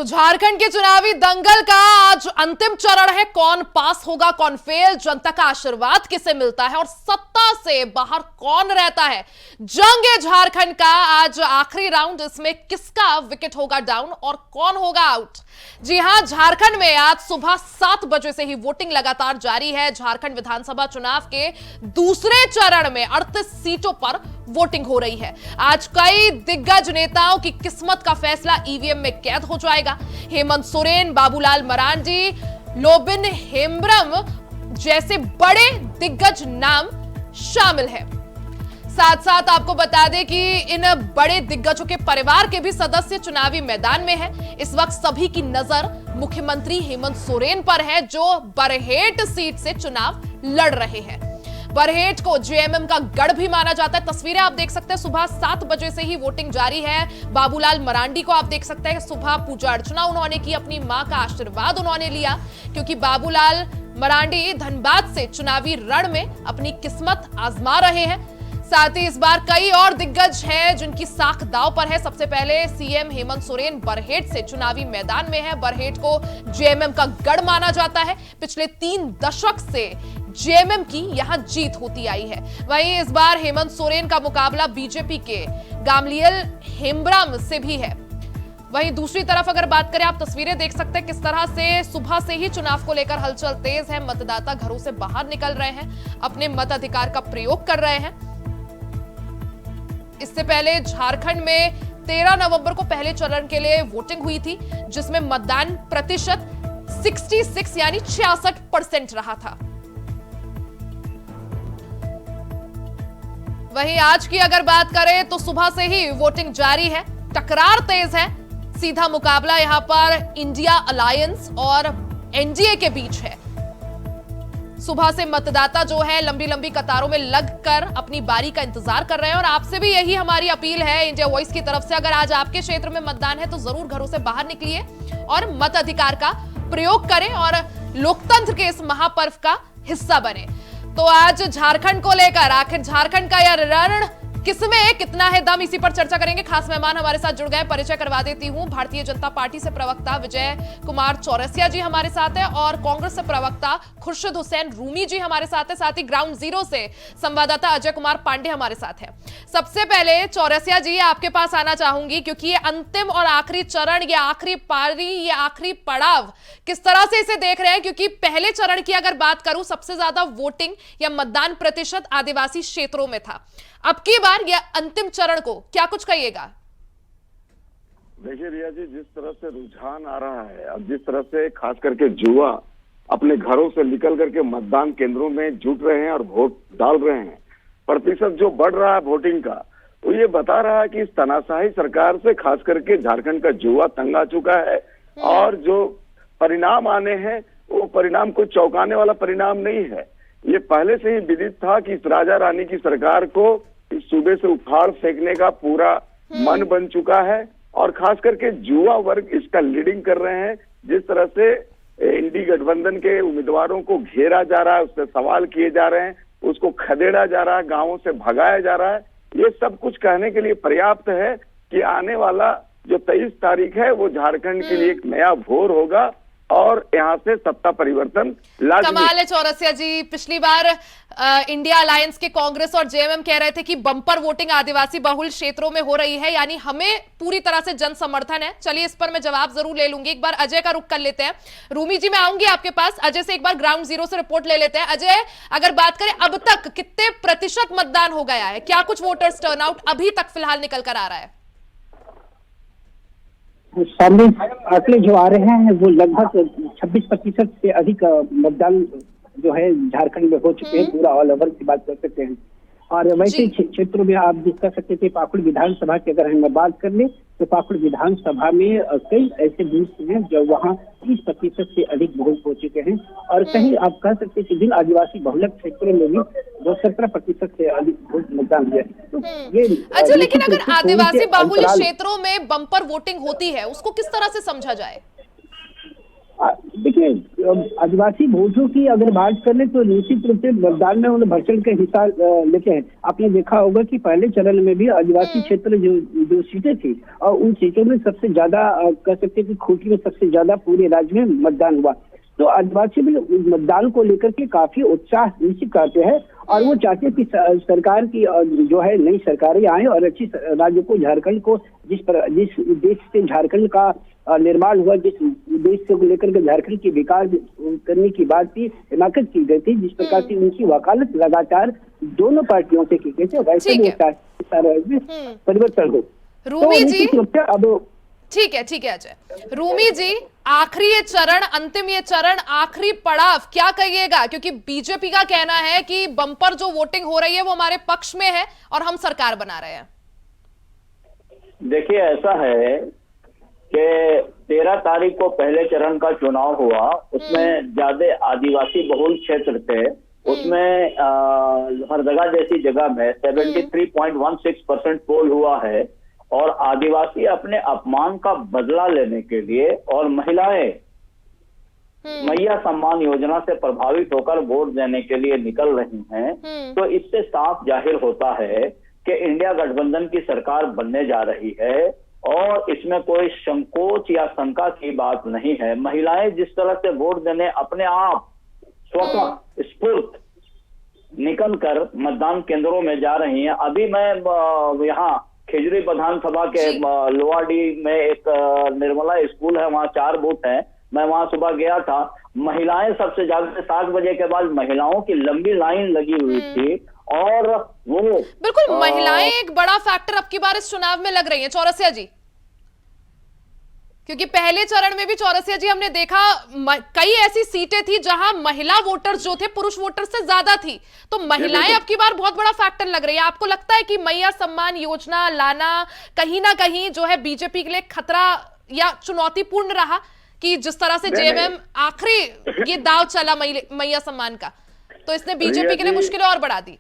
तो झारखंड के चुनावी दंगल का आज अंतिम चरण है। कौन पास होगा, कौन फेल, जनता का आशीर्वाद किसे मिलता है और सत्ता से बाहर कौन रहता है। जंग है झारखंड का आज आखिरी राउंड। इसमें किसका विकेट होगा डाउन और कौन होगा आउट। जी हां, झारखंड में आज सुबह 7 बजे से ही वोटिंग लगातार जारी है। झारखंड विधानसभा चुनाव के दूसरे चरण में 38 सीटों पर वोटिंग हो रही है। आज कई दिग्गज नेताओं की किस्मत का फैसला ईवीएम में कैद हो जाएगा। हेमंत सोरेन, बाबूलाल मरांडी, लोबिन हेम्ब्रम जैसे बड़े दिग्गज नाम शामिल हैं। साथ साथ आपको बता दें कि इन बड़े दिग्गजों के परिवार के भी सदस्य चुनावी मैदान में हैं। इस वक्त सभी की नजर मुख्यमंत्री हेमंत सोरेन पर है, जो बरहेट सीट से चुनाव लड़ रहे हैं। बरहेट को जेएमएम का गढ़ भी माना जाता है। तस्वीरें आप देख सकते हैं, सुबह 7 बजे से ही वोटिंग जारी है। बाबूलाल मरांडी को आप देख सकते हैं, सुबह पूजा अर्चना उन्होंने की, अपनी मां का आशीर्वाद उन्होंने लिया, क्योंकि बाबूलाल मरांडी धनबाद से चुनावी रण में अपनी किस्मत आजमा रहे हैं। साथ ही इस बार कई और दिग्गज हैं जिनकी साख दांव पर है। सबसे पहले सीएम हेमंत सोरेन बरहेट से चुनावी मैदान में है। बरहेट को जेएमएम का गढ़ माना जाता है। पिछले 3 दशक से जेएमएम की यहां जीत होती आई है। वहीं इस बार हेमंत सोरेन का मुकाबला बीजेपी के गामलियल हेम्ब्रम से भी है। वहीं दूसरी तरफ अगर बात करें, आप तस्वीरें देख सकते हैं किस तरह से सुबह से ही चुनाव को लेकर हलचल तेज है। मतदाता घरों से बाहर निकल रहे हैं, अपने मताधिकार का प्रयोग कर रहे हैं। इससे पहले झारखंड में 13 नवंबर को पहले चरण के लिए वोटिंग हुई थी, जिसमें मतदान प्रतिशत 66 यानी 66% रहा था। वहीं आज की अगर बात करें तो सुबह से ही वोटिंग जारी है। टकरार तेज है। सीधा मुकाबला यहां पर इंडिया अलायंस और एनडीए के बीच है। सुबह से मतदाता जो है लंबी लंबी कतारों में लगकर अपनी बारी का इंतजार कर रहे हैं और आपसे भी यही हमारी अपील है इंडिया वॉइस की तरफ से। अगर आज आपके क्षेत्र में मतदान है तो जरूर घरों से बाहर निकलिए और मताधिकार का प्रयोग करें और लोकतंत्र के इस महापर्व का हिस्सा बने। तो आज झारखंड को लेकर आखिर झारखंड का यह रण किसमें कितना है दम, इसी पर चर्चा करेंगे। खास मेहमान हमारे साथ जुड़ गए, परिचय करवा देती हूं। भारतीय जनता पार्टी से प्रवक्ता विजय कुमार चौरसिया जी हमारे साथ हैं और कांग्रेस से प्रवक्ता खुर्शीद हुसैन रूमी जी हमारे साथ हैं। साथ ही ग्राउंड जीरो से संवाददाता अजय कुमार पांडे हमारे साथ हैं। सबसे पहले चौरसिया जी आपके पास आना चाहूंगी, क्योंकि ये अंतिम और आखिरी चरण, ये आखिरी पारी, ये आखिरी पड़ाव किस तरह से इसे देख रहे हैं? क्योंकि पहले चरण की अगर बात करूं, सबसे ज्यादा वोटिंग या मतदान प्रतिशत आदिवासी क्षेत्रों में था। अब की बार यह अंतिम चरण को क्या कुछ कहिएगा? देखिए रिया जी, जिस तरह से रुझान आ रहा है और जिस तरह से खास करके युवा अपने घरों से निकल करके मतदान केंद्रों में जुट रहे हैं और वोट डाल रहे हैं, प्रतिशत जो बढ़ रहा है वोटिंग का, तो ये बता रहा है कि इस तानाशाही सरकार से खास करके झारखंड का युवा तंग आ चुका है। और जो परिणाम आने हैं वो परिणाम कोई चौंकाने वाला परिणाम नहीं है। ये पहले से ही विदित था कि इस राजा रानी की सरकार को इस सूबे से उखाड़ फेंकने का पूरा मन बन चुका है और खास करके युवा वर्ग इसका लीडिंग कर रहे हैं। जिस तरह से इंडी गठबंधन के उम्मीदवारों को घेरा जा रहा है, उससे सवाल किए जा रहे हैं, उसको खदेड़ा जा रहा है, गांवों से भगाया जा रहा है, ये सब कुछ कहने के लिए पर्याप्त है कि आने वाला जो 23 तारीख है वो झारखंड के लिए एक नया भोर होगा और यहाँ से सत्ता परिवर्तन लाजमी। कमाल है चौरसिया जी। पिछली बार इंडिया अलायंस के कांग्रेस और जेएमएम कह रहे थे कि बंपर वोटिंग आदिवासी बहुल क्षेत्रों में हो रही है, यानी हमें पूरी तरह से जन समर्थन है। चलिए इस पर मैं जवाब जरूर ले लूंगी। एक बार अजय का रुख कर लेते हैं। रूमी जी मैं आऊंगी आपके पास। अजय से एक बार ग्राउंड जीरो से रिपोर्ट ले लेते हैं। अजय, अगर बात करें अब तक कितने प्रतिशत मतदान हो गया है, क्या कुछ वोटर्स टर्नआउट अभी तक फिलहाल निकल कर आ रहा है? सामने आंकड़े जो आ रहे हैं वो लगभग 26% से अधिक मतदान जो है झारखंड में हो चुके हैं। पूरा ऑल ओवर की बात कर सकते हैं। और वैसे क्षेत्रों में आप देख सकते थे, पाकुड़ विधानसभा की अगर हम बात कर ले तो पाकुड़ विधानसभा में कई ऐसे बूथ हैं जो वहाँ 30% से अधिक वोट हो चुके हैं। और कहीं आप कह सकते हैं कि जिन आदिवासी बहुल क्षेत्रों में भी 17% से अधिक वोट मतदान हुआ। तो ये अच्छा, लेकिन अगर आदिवासी बहुल क्षेत्रों में बंपर वोटिंग होती है, उसको किस तरह से समझा जाए? देखिए, आदिवासी वोटों की अगर बात करें तो निश्चित रूप से मतदान में उन्हें बढ़ चढ़ के हिस्सा लेते हैं। आपने देखा होगा कि पहले चरण में भी आदिवासी क्षेत्र जो सीटें थी और उन सीटों में सबसे ज्यादा कह सकते हैं कि खूंटी में सबसे ज्यादा पूरे राज्य में मतदान हुआ। तो आदिवासी भी मतदान को लेकर के काफी उत्साह निश्चित करते हैं और वो चाहते हैं कि सरकार की जो है नई सरकारें आए और अच्छी राज्य को, झारखंड को, जिस उद्देश्य से झारखंड का निर्माण हुआ, जिस उद्देश्य को लेकर के झारखंड की विकास करने की बात की हिमाकत की गई थी, जिस प्रकार से उनकी वकालत लगातार दोनों पार्टियों से की गई थी, वैसे भी परिवर्तन हो। रूमी जी, अब ठीक है अजय। रूमी जी, आखिरी ये चरण, अंतिम ये चरण, आखिरी पड़ाव, क्या कहिएगा? क्योंकि बीजेपी का कहना है कि बम्पर जो वोटिंग हो रही है वो हमारे पक्ष में है और हम सरकार बना रहे हैं। देखिए, ऐसा है कि 13 तारीख को पहले चरण का चुनाव हुआ, उसमें ज्यादा आदिवासी बहुल क्षेत्र थे, उसमें हरदगा जैसी जगह में 73.16% पोल हुआ है और आदिवासी अपने अपमान का बदला लेने के लिए और महिलाएं मैया सम्मान योजना से प्रभावित होकर वोट देने के लिए निकल रही हैं। तो इससे साफ जाहिर होता है कि इंडिया गठबंधन की सरकार बनने जा रही है और इसमें कोई संकोच या शंका की बात नहीं है। महिलाएं जिस तरह से वोट देने अपने आप स्वतः स्फूर्त निकल कर मतदान केंद्रों में जा रही हैं। अभी मैं यहाँ खिजरी विधानसभा के लोवाडी में एक निर्मला स्कूल है, वहाँ 4 बूथ हैं, मैं वहाँ सुबह गया था। महिलाएं सबसे ज्यादा, 7 बजे के बाद महिलाओं की लंबी लाइन लगी हुई थी और वो बिल्कुल महिलाएं एक बड़ा फैक्टर अब की बार इस चुनाव में लग रही हैं। चौरसिया जी, क्योंकि पहले चरण में भी चौरसिया जी हमने देखा कई ऐसी सीटें थी जहां महिला वोटर्स जो थे पुरुष वोटर्स से ज्यादा थी, तो महिलाएं अब की बार बहुत बड़ा फैक्टर लग रही है। आपको लगता है कि मैया सम्मान योजना लाना कहीं ना कहीं जो है बीजेपी के लिए खतरा या चुनौतीपूर्ण रहा, कि जिस तरह से जेएमएम आखिरी ये दाव चला मैया सम्मान का, तो इसने बीजेपी के लिए मुश्किलें और बढ़ा दी?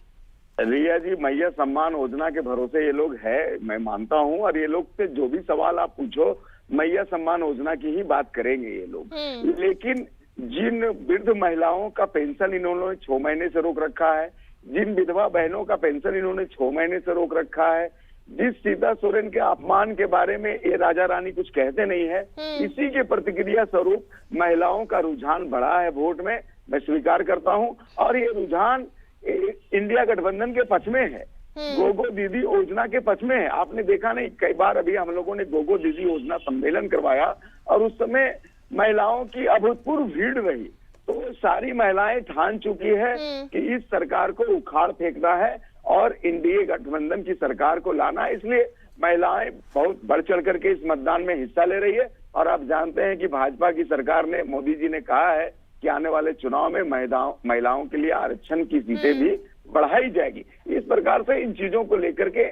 रिया जी, मैया सम्मान योजना के भरोसे ये लोग है, मैं मानता हूँ, और ये लोग से जो भी सवाल आप पूछो मैया सम्मान योजना की ही बात करेंगे ये लोग। लेकिन जिन वृद्ध महिलाओं का पेंशन इन्होंने 6 महीने से रोक रखा है, जिन विधवा बहनों का पेंशन इन्होंने 6 महीने से रोक रखा है, जिस सीता सोरेन के अपमान के बारे में ये राजा रानी कुछ कहते नहीं है, इसी के प्रतिक्रिया स्वरूप महिलाओं का रुझान बढ़ा है वोट में, मैं स्वीकार करता हूँ। और ये रुझान इंडिया गठबंधन के पक्ष में है, गोगो दीदी योजना के पक्ष में है। आपने देखा नहीं, कई बार अभी हम लोगों ने गोगो दीदी योजना सम्मेलन करवाया और उस समय महिलाओं की अभूतपूर्व भीड़ रही, तो सारी महिलाएं ठान चुकी है कि इस सरकार को उखाड़ फेंकना है और इंडिया गठबंधन की सरकार को लाना है। इसलिए महिलाएं बहुत बढ़ चढ़ करके इस मतदान में हिस्सा ले रही है। और आप जानते हैं कि भाजपा की सरकार ने, मोदी जी ने कहा है कि आने वाले चुनाव में महिलाओं के लिए आरक्षण की सीटें भी बढ़ाई जाएगी। इस प्रकार से इन चीजों को लेकर के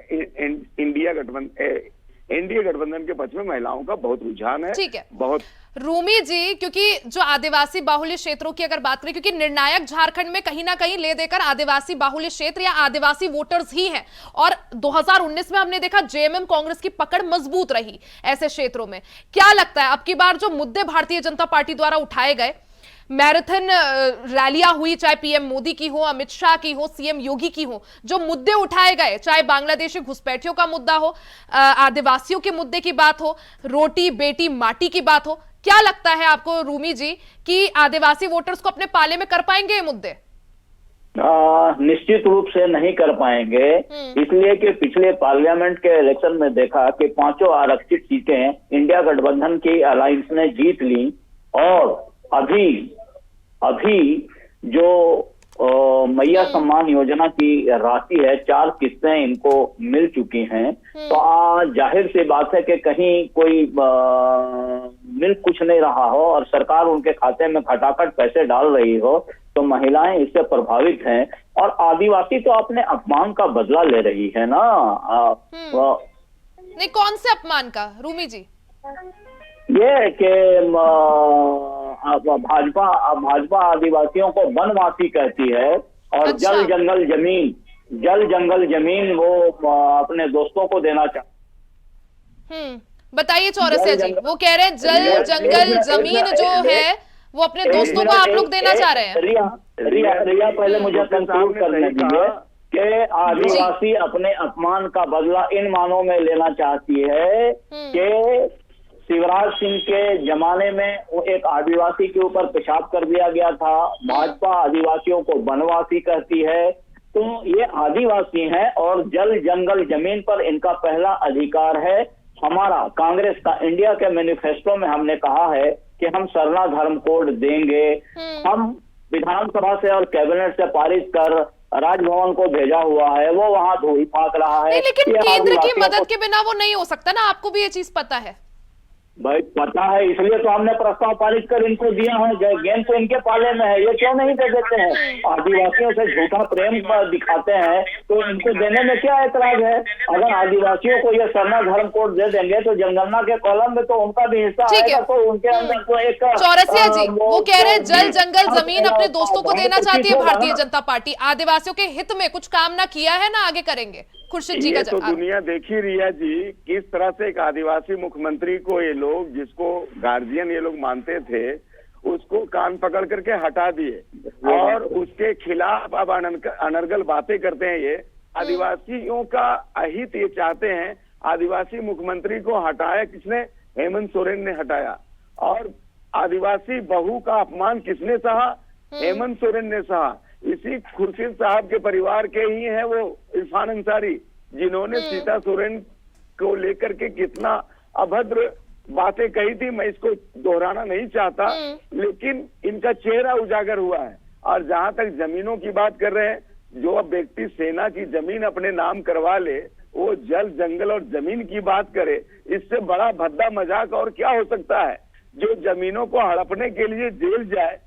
इंडिया गठबंधन के पक्ष में महिलाओं का बहुत रुझान है। ठीक है, बहुत। रूमी जी, क्योंकि जो आदिवासी बाहुल्य क्षेत्रों की अगर बात करें, क्योंकि निर्णायक झारखंड में कहीं ना कहीं ले देकर आदिवासी बाहुल्य क्षेत्र या आदिवासी वोटर्स ही हैं, और 2019 में हमने देखा जेएमएम कांग्रेस की पकड़ मजबूत रही ऐसे क्षेत्रों में। क्या लगता है अब की बार जो मुद्दे भारतीय जनता पार्टी द्वारा उठाए गए, मैराथन रैलियां हुई, चाहे पीएम मोदी की हो, अमित शाह की हो, सीएम योगी की हो, जो मुद्दे उठाए गए, चाहे बांग्लादेशी घुसपैठियों का मुद्दा हो, आदिवासियों के मुद्दे की बात हो, रोटी बेटी माटी की बात हो, क्या लगता है आपको रूमी जी कि आदिवासी वोटर्स को अपने पाले में कर पाएंगे ये मुद्दे? निश्चित रूप से नहीं कर पाएंगे, इसलिए कि पिछले पार्लियामेंट के इलेक्शन में देखा कि 5 आरक्षित सीटें इंडिया गठबंधन की अलायंस ने जीत ली और अभी जो मैया सम्मान योजना की राशि है, 4 किस्तें इनको मिल चुकी हैं। तो जाहिर सी बात है कि कहीं कोई मिल कुछ नहीं रहा हो और सरकार उनके खाते में खटाखट पैसे डाल रही हो, तो महिलाएं इससे प्रभावित हैं। और आदिवासी तो अपने अपमान का बदला ले रही है ना। नहीं, कौन से अपमान का रूमी जी? ये कि भाजपा आदिवासियों को वनवासी कहती है और अच्छा। जल जंगल जमीन वो अपने दोस्तों को देना चाहती। बताइए चौरसिया जी, वो कह रहे हैं जल जंगल जमीन जो है वो अपने दोस्तों को आप लोग देना चाह रहे हैं। रिया पहले मुझे कंक्लूड करने दीजिए कि आदिवासी अपने अपमान का बदला इन मानों में लेना चाहती है कि शिवराज सिंह के जमाने में वो एक आदिवासी के ऊपर पेशाब कर दिया गया था। भाजपा आदिवासियों को वनवासी कहती है, तो ये आदिवासी हैं और जल जंगल जमीन पर इनका पहला अधिकार है। हमारा कांग्रेस का इंडिया के मैनिफेस्टो में हमने कहा है कि हम सरना धर्म कोड देंगे। हम विधानसभा से और कैबिनेट से पारित कर राजभवन को भेजा हुआ है, वो वहां धोई फाक रहा है। नहीं, लेकिन केंद्र की मदद के बिना वो नहीं हो सकता ना, आपको भी ये चीज पता है। भाई पता है, इसलिए तो हमने प्रस्ताव पारित कर इनको दिया है। गेंद तो इनके पाले में है, ये क्यों नहीं दे देते हैं? आदिवासियों से झूठा प्रेम दिखाते हैं तो इनको देने में क्या ऐतराज है? अगर आदिवासियों को ये सरना धर्म कोड दे देंगे तो जनगणना के कॉलम में तो उनका भी हिस्सा आएगा, तो उनके अंदर तो एक चौरसिया जी वो कह रहे हैं जल जंगल जमीन अपने दोस्तों को देना चाहती है भारतीय जनता पार्टी। आदिवासियों के हित में कुछ काम ना किया है ना आगे करेंगे। खुर्शीद जी का तो दुनिया देखी रिया जी, किस तरह से एक आदिवासी मुख्यमंत्री को ये लोग, जिसको गार्जियन ये लोग मानते थे, उसको कान पकड़ करके हटा दिए और उसके खिलाफ अब अनर्गल बातें करते हैं। ये आदिवासियों का अहित ये चाहते हैं। आदिवासी मुख्यमंत्री को हटाया किसने? हेमंत सोरेन ने हटाया। और आदिवासी बहू का अपमान किसने सहा? हेमंत सोरेन ने सहा। इसी खुर्शीद साहब के परिवार के ही हैं वो इरफान अंसारी, जिन्होंने सीता सोरेन को लेकर के कितना अभद्र बातें कही थी। मैं इसको दोहराना नहीं चाहता, लेकिन इनका चेहरा उजागर हुआ है। और जहां तक जमीनों की बात कर रहे हैं, जो अब व्यक्ति सेना की जमीन अपने नाम करवा ले, वो जल जंगल और जमीन की बात करे, इससे बड़ा भद्दा मजाक और क्या हो सकता है? जो जमीनों को हड़पने के लिए जेल जाए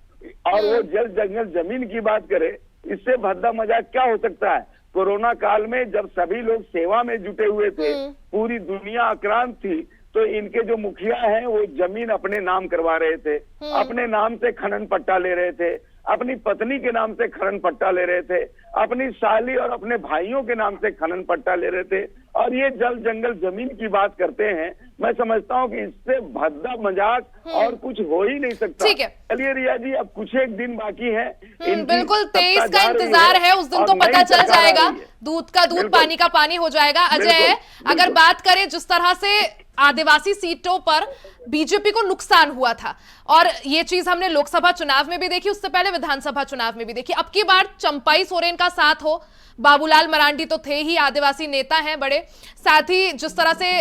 और वो जल जंगल जमीन की बात करे, इससे भद्दा मजाक क्या हो सकता है? कोरोना काल में जब सभी लोग सेवा में जुटे हुए थे, पूरी दुनिया आक्रांत थी, तो इनके जो मुखिया हैं वो जमीन अपने नाम करवा रहे थे, अपने नाम से खनन पट्टा ले रहे थे, अपनी पत्नी के नाम से खनन पट्टा ले रहे थे, अपनी साली और अपने भाइयों के नाम से खनन पट्टा ले रहे थे, और ये जल जंगल जमीन की बात करते हैं। मैं समझता हूँ कि इससे भद्दा मजाक और कुछ हो ही नहीं सकता। ठीक है, चलिए रिया जी, अब कुछ एक दिन बाकी है। बिल्कुल 23 का इंतजार है, उस दिन तो पता चल जाएगा, दूध का दूध पानी का पानी हो जाएगा। अजय, अगर बात करें जिस तरह से आदिवासी सीटों पर बीजेपी को नुकसान हुआ था, और ये चीज हमने लोकसभा चुनाव में भी देखी, उससे पहले विधानसभा चुनाव में भी देखी। अब की बार चंपाई सोरेन का साथ हो, बाबूलाल मरांडी तो थे ही, आदिवासी नेता हैं बड़े, साथ ही जिस तरह से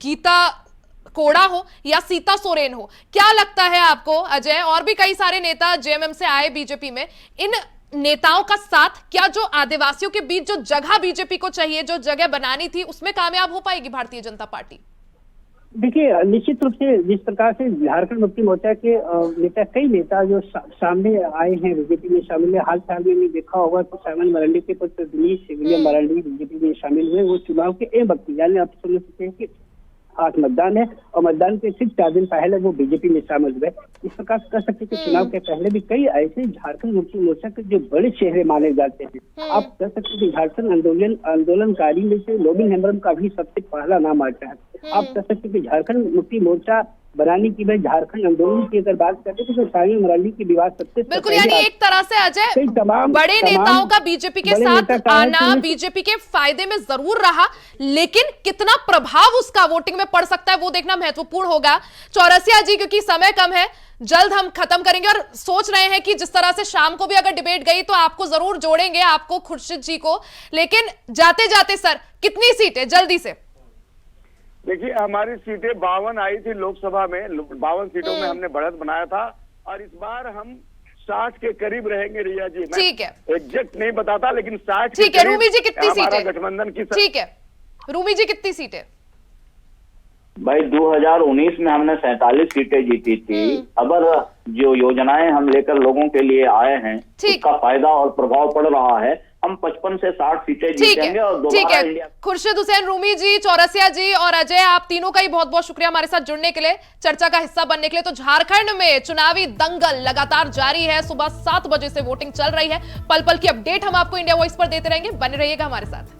गीता कोड़ा हो या सीता सोरेन हो, क्या लगता है आपको अजय? और भी कई सारे नेता जेएमएम से आए बीजेपी में, इन नेताओं का साथ क्या जो आदिवासियों के बीच जो जगह बीजेपी को चाहिए, जो जगह बनानी थी, उसमें कामयाब हो पाएगी भारतीय जनता पार्टी? देखिए, निश्चित रूप से जिस प्रकार से झारखंड मुक्ति मोर्चा के नेता, कई नेता जो सामने आए हैं बीजेपी में शामिल है, हाल फिलहाल में देखा होगा तो साइमन मरांडी के पुत्र दिनेश विलियम मरांडी बीजेपी में शामिल हुए। वो चुनाव के एम वक्त, यानी आप समझ सकते हैं कि आज मतदान है और मतदान के ठीक 4 दिन पहले वो बीजेपी में शामिल हुए। इस प्रकार कह सकते हैं कि चुनाव के पहले भी कई ऐसे झारखंड मुक्ति मोर्चा के जो बड़े चेहरे माने जाते हैं। आप कह सकते हैं कि झारखंड आंदोलनकारी में से लोबिन हेम्ब्रम का भी सबसे पहला नाम आता है। आप कह सकते हैं कि झारखंड मुक्ति मोर्चा बनाने की वजह झारखंड आंदोलन की अगर बात करते हैं तो साइमन मरांडी की विवाद सबसे बिल्कुल, यानी एक तरह से अजय बड़े नेताओं का बीजेपी के साथ आना बीजेपी के फायदे में जरूर रहा, लेकिन कितना प्रभाव उसका वोटिंग में पड़ सकता है वो देखना महत्वपूर्ण होगा। चौरसिया जी, क्योंकि समय कम है, जल्द हम खत्म करेंगे और सोच रहे हैं कि जिस तरह से शाम को भी अगर डिबेट गई तो आपको जरूर जोड़ेंगे, आपको खुर्शीद जी को। लेकिन जाते जाते सर, कितनी सीटें जल्दी से? देखिए, हमारी सीटें 52 आई थी लोकसभा में, 52 सीटों में हमने बढ़त बनाया था, और इस बार हम 60 के करीब रहेंगे रिया जी। ठीक है, एग्जैक्ट नहीं बताता, लेकिन 60 ठीक है। रूमी जी कितनी सीटें? गठबंधन की। ठीक है, रूमी जी कितनी सीटें? भाई 2019 में हमने 47 सीटें जीती थी। अगर जो योजनाएं हम लेकर लोगों के लिए आए हैं उसका फायदा और प्रभाव पड़ रहा है, हम 55 से 60 सीटें जीतेंगे और दोबारा इंडिया। खुर्शीद हुसैन, रूमी जी, चौरसिया जी और अजय, आप तीनों का ही बहुत बहुत शुक्रिया हमारे साथ जुड़ने के लिए, चर्चा का हिस्सा बनने के लिए। तो झारखंड में चुनावी दंगल लगातार जारी है, सुबह 7 बजे से वोटिंग चल रही है। पल पल की अपडेट हम आपको इंडिया वॉइस पर देते रहेंगे, बने रहिएगा हमारे साथ।